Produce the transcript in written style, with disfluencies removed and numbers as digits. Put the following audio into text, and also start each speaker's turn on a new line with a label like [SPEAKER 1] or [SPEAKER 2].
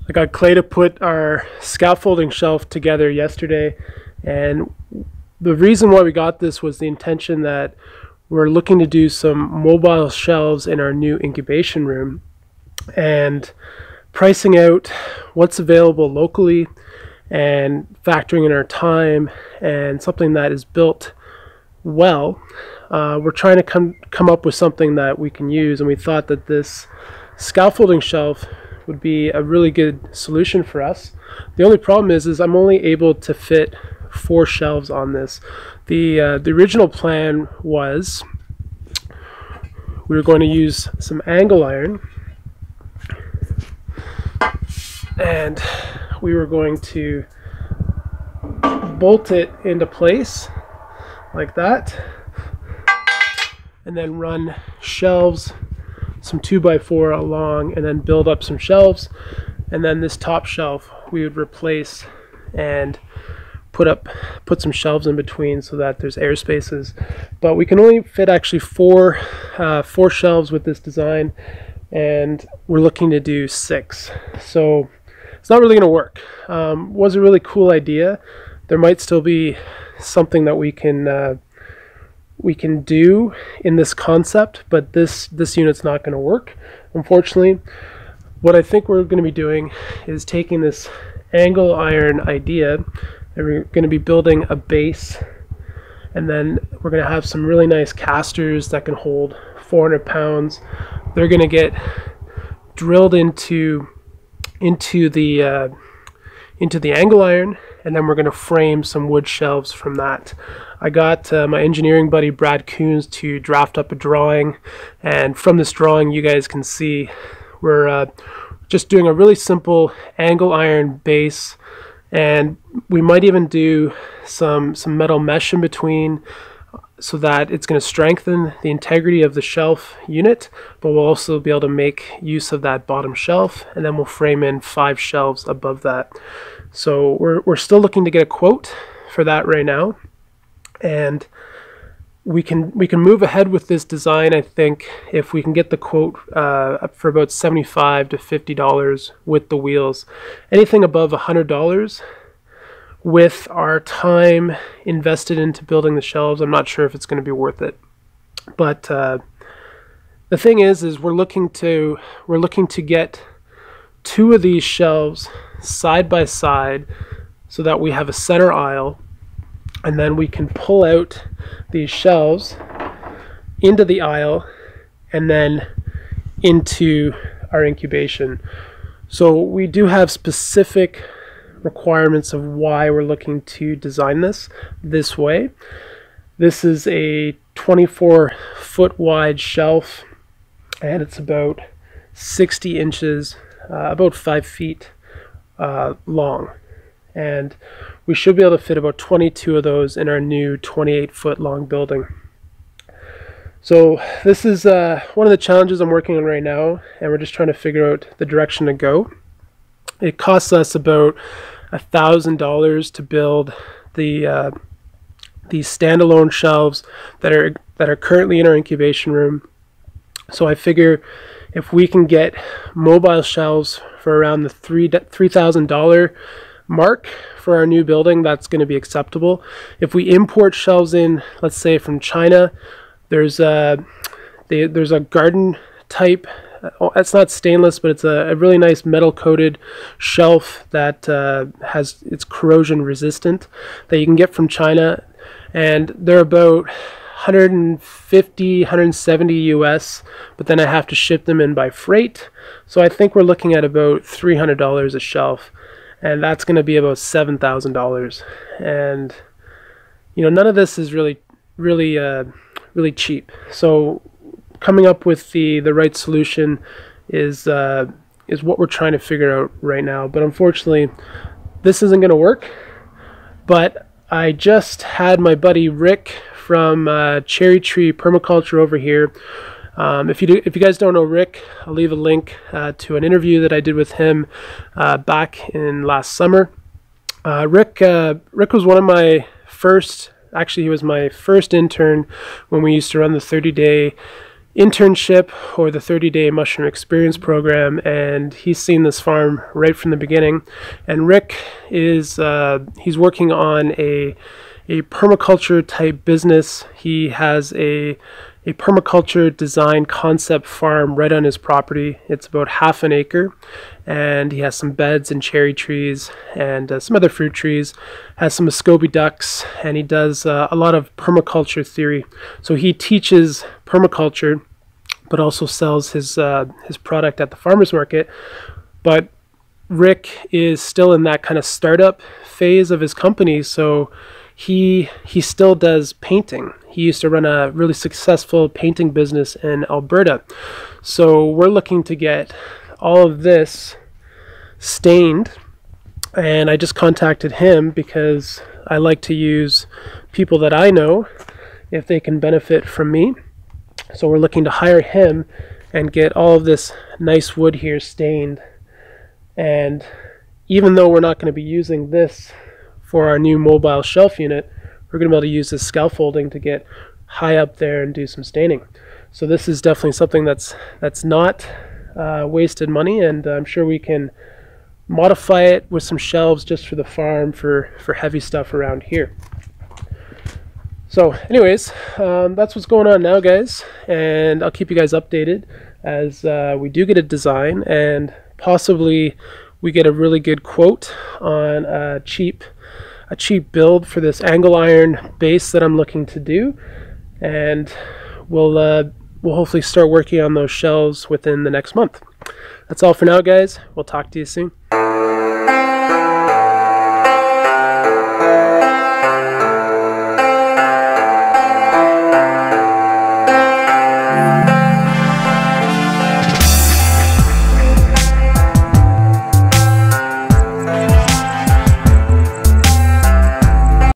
[SPEAKER 1] I got clay to put our scaffolding shelf together yesterday, and the reason why we got this was the intention that we're looking to do some mobile shelves in our new incubation room, and pricing out what's available locally and factoring in our time and something that is built well. We're trying to come up with something that we can use, and we thought that this scaffolding shelf would be a really good solution for us. The only problem is I'm only able to fit 4 shelves on this. The original plan was we were going to use some angle iron, and we were going to bolt it into place like that, and then run shelves, some 2x4 along, and then build up some shelves, and then this top shelf we would replace and put some shelves in between so that there's air spaces. But we can only fit actually four shelves with this design, and we're looking to do 6, so it's not really going to work. Was a really cool idea. There might still be something that we can do in this concept, but this unit's not going to work, unfortunately. What I think we're going to be doing is taking this angle iron idea, and we're going to be building a base, and then we're going to have some really nice casters that can hold 400 pounds. They're going to get drilled into the angle iron, and then we're going to frame some wood shelves from that. I got my engineering buddy Brad Coons to draft up a drawing, and from this drawing you guys can see we're just doing a really simple angle iron base, and we might even do some metal mesh in between so that it's going to strengthen the integrity of the shelf unit, but we'll also be able to make use of that bottom shelf, and then we'll frame in 5 shelves above that. So we're still looking to get a quote for that right now, and we can move ahead with this design, I think, if we can get the quote up for about $75 to $50 with the wheels. Anything above $100 with our time invested into building the shelves, I'm not sure if it's going to be worth it. But the thing is we're looking to get 2 of these shelves side by side so that we have a center aisle, and then we can pull out these shelves into the aisle and then into our incubation. So we do have specific requirements of why we're looking to design this way. This is a 24-foot wide shelf, and it's about 60 inches, about 5 feet long, and we should be able to fit about 22 of those in our new 28-foot long building. So this is one of the challenges I'm working on right now, and we're just trying to figure out the direction to go. It costs us about $1,000 to build these standalone shelves that are currently in our incubation room. So I figure if we can get mobile shelves for around the $3,000 mark for our new building, that's going to be acceptable. If we import shelves in, let's say from China, there's a garden type. It's not stainless, but it's a really nice metal coated shelf that it's corrosion resistant, that you can get from China, and they're about 150, 170 US, but then I have to ship them in by freight. So I think we're looking at about $300 a shelf, and that's going to be about $7,000. And none of this is really cheap. So coming up with the right solution is what we're trying to figure out right now. But unfortunately, this isn't going to work. But I just had my buddy Rick from Cherry Tree Permaculture over here. If you guys don't know Rick, I'll leave a link to an interview that I did with him back in last summer. Rick was one of my first, actually he was my first intern when we used to run the 30-day internship or the 30-day mushroom experience program, and he's seen this farm right from the beginning. And Rick is he's working on a permaculture type business. He has a permaculture design concept farm right on his property. It's about half an acre, and he has some beds and cherry trees and some other fruit trees, has some Muscovy ducks, and he does a lot of permaculture theory. So he teaches permaculture but also sells his product at the farmers market. But Rick is still in that kind of startup phase of his company, so he still does painting. He used to run a really successful painting business in Alberta. So we're looking to get all of this stained, and I just contacted him because I like to use people that I know if they can benefit from me. So we're looking to hire him and get all of this nice wood here stained. And even though we're not going to be using this for our new mobile shelf unit, we're going to be able to use this scaffolding to get high up there and do some staining. So this is definitely something that's not wasted money, and I'm sure we can modify it with some shelves just for the farm for heavy stuff around here. So anyways, that's what's going on now, guys, and I'll keep you guys updated as we do get a design, and possibly we get a really good quote on a cheap build for this angle iron base that I'm looking to do, and we'll hopefully start working on those shelves within the next month. That's all for now, guys. We'll talk to you soon.